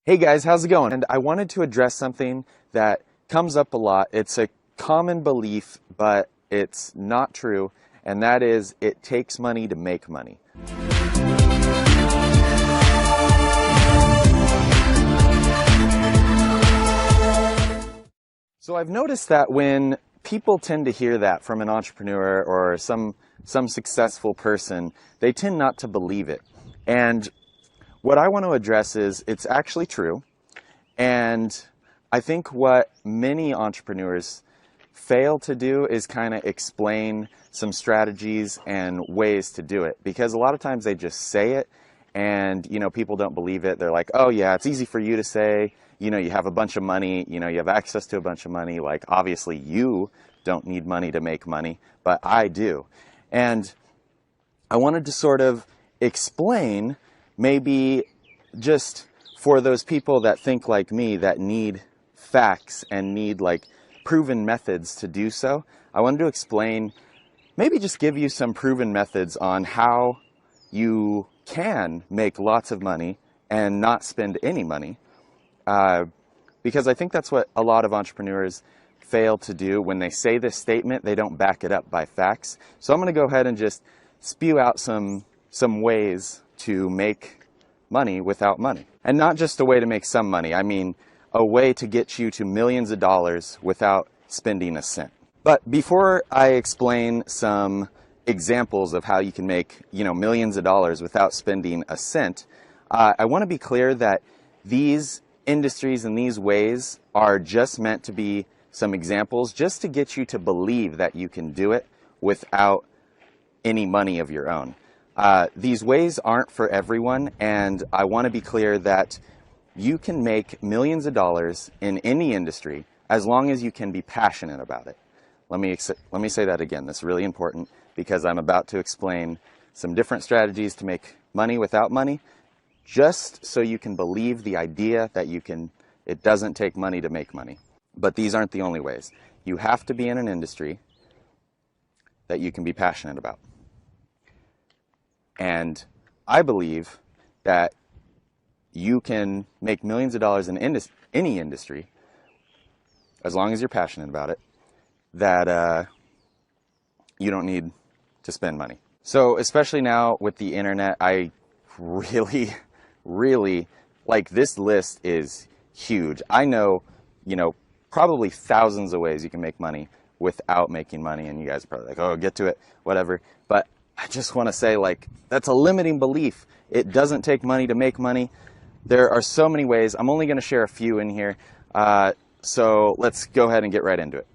Hey guys, how's it going? And I wanted to address something that comes up a lot. It's a common belief, but it's not true, and that is it takes money to make money. So I've noticed that when people tend to hear that from an entrepreneur or some successful person, they tend not to believe it. And what I want to address is it's actually true, and I think what many entrepreneurs fail to do is kind of explain some strategies and ways to do it, because a lot of times they just say it and people don't believe it. They're like, oh yeah, it's easy for you to say, you have a bunch of money, you have access to a bunch of money, like obviously you don't need money to make money, but I do. And I wanted to sort of explain, maybe just for those people that think like me, that need facts and need like proven methods to do so, I wanted to explain, maybe just give you some proven methods on how you can make lots of money and not spend any money. Because I think that's what a lot of entrepreneurs fail to do. When they say this statement, they don't back it up by facts. So I'm going to go ahead and just spew out some ways to make money without money. And not just a way to make some money, I mean a way to get you to millions of dollars without spending a cent. But before I explain some examples of how you can make millions of dollars without spending a cent, I want to be clear that these industries and these ways are just meant to be some examples, just to get you to believe that you can do it without any money of your own. These ways aren't for everyone, and I want to be clear that you can make millions of dollars in any industry as long as you can be passionate about it. Let me say that again. That's really important, because I'm about to explain some different strategies to make money without money, just so you can believe the idea that it doesn't take money to make money. But these aren't the only ways. You have to be in an industry that you can be passionate about. And I believe that you can make millions of dollars in any industry, as long as you're passionate about it, that you don't need to spend money. So especially now with the internet, I really, like, this list is huge. I know, probably thousands of ways you can make money without making money, and you guys are probably like, oh, get to it, whatever. But I just want to say, like, that's a limiting belief. It doesn't take money to make money. There are so many ways. I'm only going to share a few in here. So let's go ahead and get right into it.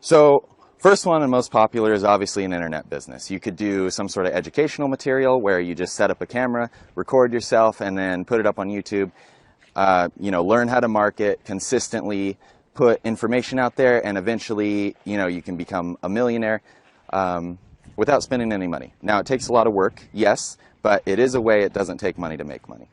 So first one and most popular is obviously an internet business. You could do some sort of educational material where you just set up a camera, record yourself, and then put it up on YouTube. Learn how to market consistently, put information out there, and eventually, you can become a millionaire without spending any money. Now, it takes a lot of work, yes, but it is a way. It doesn't take money to make money.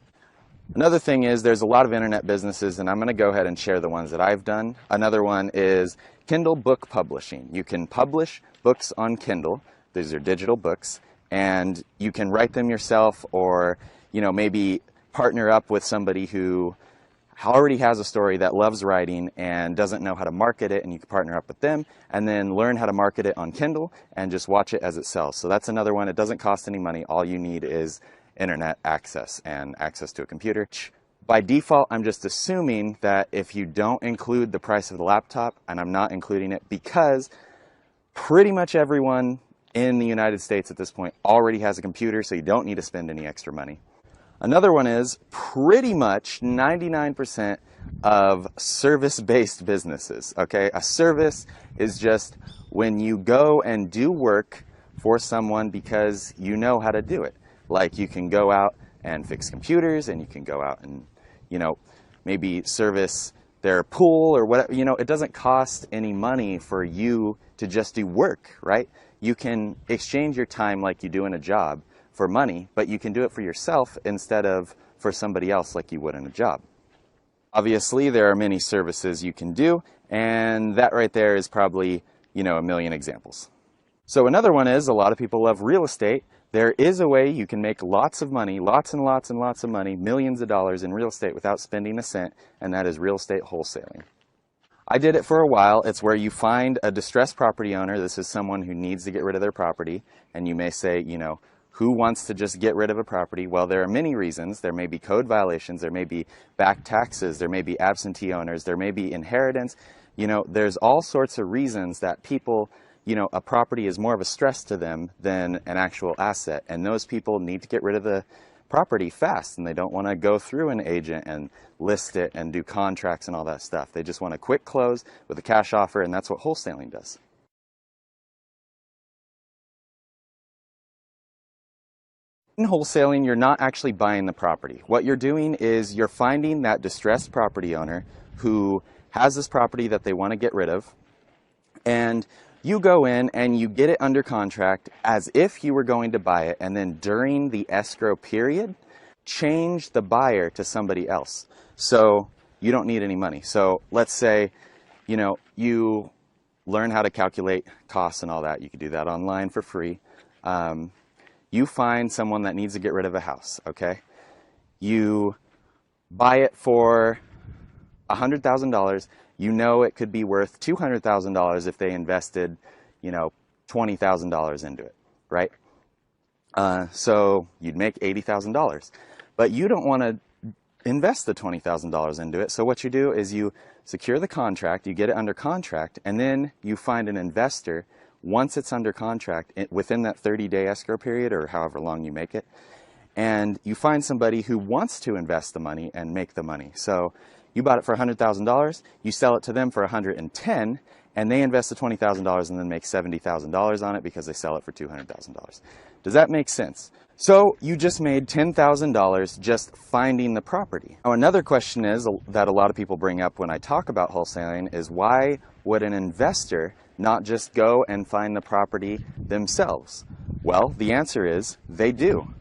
Another thing is there's a lot of internet businesses, and I'm going to go ahead and share the ones that I've done. Another one is Kindle book publishing. You can publish books on Kindle. These are digital books, and you can write them yourself, or maybe partner up with somebody who already has a story that loves writing and doesn't know how to market it, and you can partner up with them and then learn how to market it on Kindle and just watch it as it sells. So that's another one. It doesn't cost any money. All you need is internet access and access to a computer. By default, I'm just assuming that if you don't include the price of the laptop, and I'm not including it because pretty much everyone in the United States at this point already has a computer, so you don't need to spend any extra money. Another one is pretty much 99% of service-based businesses, okay? A service is just when you go and do work for someone because you know how to do it. Like, you can go out and fix computers, and you can go out and, maybe service their pool or whatever. It doesn't cost any money for you to just do work, right? You can exchange your time like you do in a job for money, but you can do it for yourself instead of for somebody else like you would in a job. Obviously, there are many services you can do, and that right there is probably, a million examples. So another one is, a lot of people love real estate. there is a way you can make lots of money, lots and lots and lots of money, millions of dollars in real estate without spending a cent, and that is real estate wholesaling. I did it for a while. It's where you find a distressed property owner. This is someone who needs to get rid of their property. And you may say, you know, who wants to just get rid of a property? Well, there are many reasons. There may be code violations. There may be back taxes. There may be absentee owners. There may be inheritance. You know, there's all sorts of reasons that people, you know, a property is more of a stress to them than an actual asset. And those people need to get rid of the property fast, and they don't want to go through an agent and list it and do contracts and all that stuff. They just want a quick close with a cash offer, and that's what wholesaling does. In wholesaling, you're not actually buying the property. What you're doing is you're finding that distressed property owner who has this property that they want to get rid of, and you go in and you get it under contract as if you were going to buy it, and then during the escrow period, change the buyer to somebody else. So you don't need any money. So let's say, you know, you learn how to calculate costs and all that. You can do that online for free. You find someone that needs to get rid of a house, okay? You buy it for $100,000. You know it could be worth $200,000 if they invested, you know, $20,000 into it, right? So you'd make $80,000. But you don't want to invest the $20,000 into it. So what you do is you secure the contract, you get it under contract, and then you find an investor once it's under contract within that 30-day escrow period or however long you make it. And you find somebody who wants to invest the money and make the money. So you bought it for $100,000, you sell it to them for $110,000, and they invest the $20,000 and then make $70,000 on it because they sell it for $200,000. Does that make sense? So you just made $10,000 just finding the property. Now, another question is that a lot of people bring up when I talk about wholesaling is, why would an investor not just go and find the property themselves? Well, the answer is they do.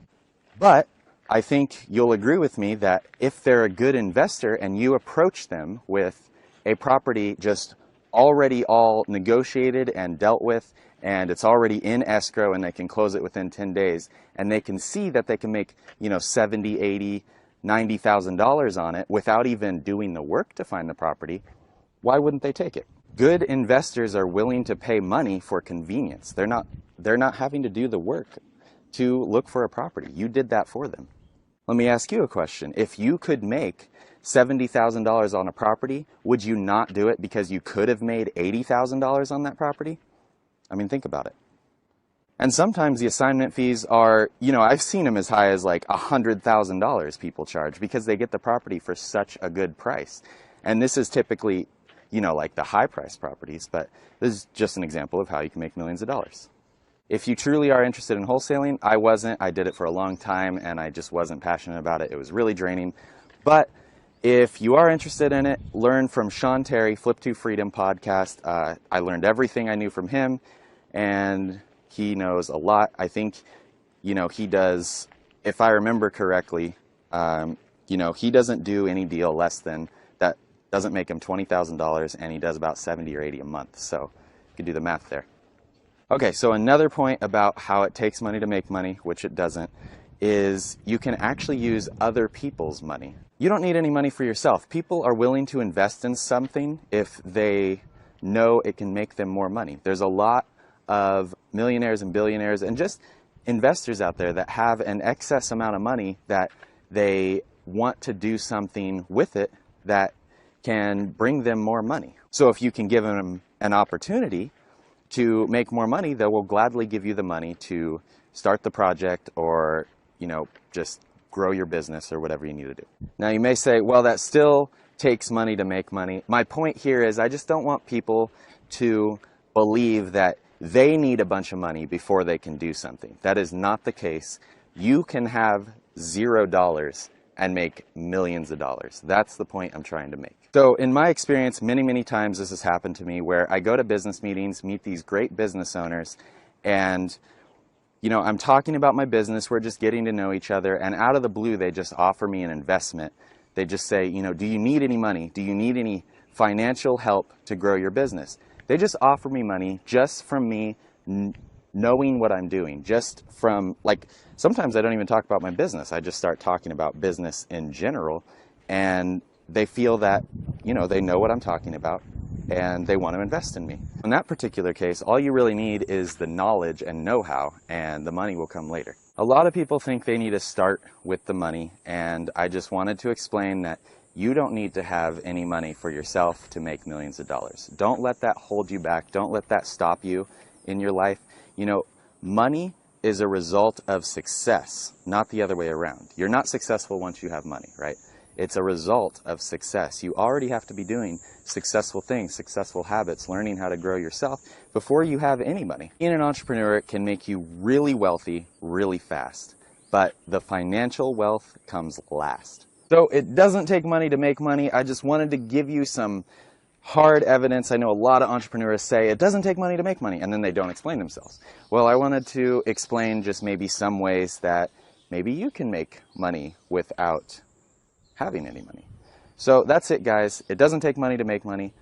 But I think you'll agree with me that if they're a good investor and you approach them with a property just already all negotiated and dealt with, and it's already in escrow and they can close it within 10 days, and they can see that they can make, you know, $70,000, $80,000, $90,000 on it without even doing the work to find the property, why wouldn't they take it? Good investors are willing to pay money for convenience. They're not having to do the work to look for a property. You did that for them. Let me ask you a question. If you could make $70,000 on a property, would you not do it because you could have made $80,000 on that property? I mean, think about it. And sometimes the assignment fees are, you know, I've seen them as high as like $100,000 people charge because they get the property for such a good price. And this is typically, you know, like the high price properties, but this is just an example of how you can make millions of dollars. If you truly are interested in wholesaling, I wasn't. I did it for a long time and I just wasn't passionate about it. It was really draining. But if you are interested in it, learn from Sean Terry, Flip to Freedom podcast. I learned everything I knew from him, and he knows a lot. I think, you know, he does, if I remember correctly, you know, he doesn't do any deal less than that, doesn't make him $20,000, and he does about 70 or 80 a month. So you can do the math there. Okay, so another point about how it takes money to make money, which it doesn't, is you can actually use other people's money. You don't need any money for yourself. People are willing to invest in something if they know it can make them more money. There's a lot of millionaires and billionaires and just investors out there that have an excess amount of money that they want to do something with it that can bring them more money. So if you can give them an opportunity to make more money, they will gladly give you the money to start the project or, you know, just grow your business or whatever you need to do. Now you may say, well, that still takes money to make money. My point here is I just don't want people to believe that they need a bunch of money before they can do something. That is not the case. You can have $0 and make millions of dollars. That's the point I'm trying to make. So in my experience, many, many times this has happened to me where I go to business meetings, meet these great business owners, and you know, I'm talking about my business, we're just getting to know each other, and out of the blue, they just offer me an investment. They just say, you know, do you need any money? Do you need any financial help to grow your business? They just offer me money just from me knowing what I'm doing, just from, like, sometimes I don't even talk about my business. I just start talking about business in general, and they feel that, you know, they know what I'm talking about and they want to invest in me. In that particular case, all you really need is the knowledge and know-how, and the money will come later. A lot of people think they need to start with the money, and I just wanted to explain that you don't need to have any money for yourself to make millions of dollars. Don't let that hold you back. Don't let that stop you in your life. You know, money is a result of success, not the other way around. You're not successful once you have money, right? It's a result of success. You already have to be doing successful things, successful habits, learning how to grow yourself before you have any money. Being an entrepreneur can make you really wealthy really fast, but the financial wealth comes last. So it doesn't take money to make money. I just wanted to give you some hard evidence. I know a lot of entrepreneurs say it doesn't take money to make money, and then they don't explain themselves. Well, I wanted to explain just maybe some ways that maybe you can make money without having any money. So that's it, guys. It doesn't take money to make money.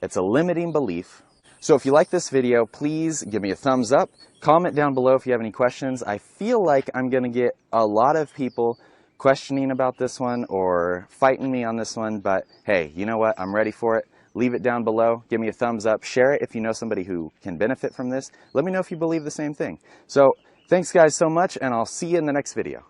It's a limiting belief. So if you like this video, please give me a thumbs up. Comment down below if you have any questions. I feel like I'm going to get a lot of people questioning about this one or fighting me on this one, but hey, you know what? I'm ready for it. Leave it down below. Give me a thumbs up. Share it if you know somebody who can benefit from this. Let me know if you believe the same thing. So thanks, guys, so much, and I'll see you in the next video.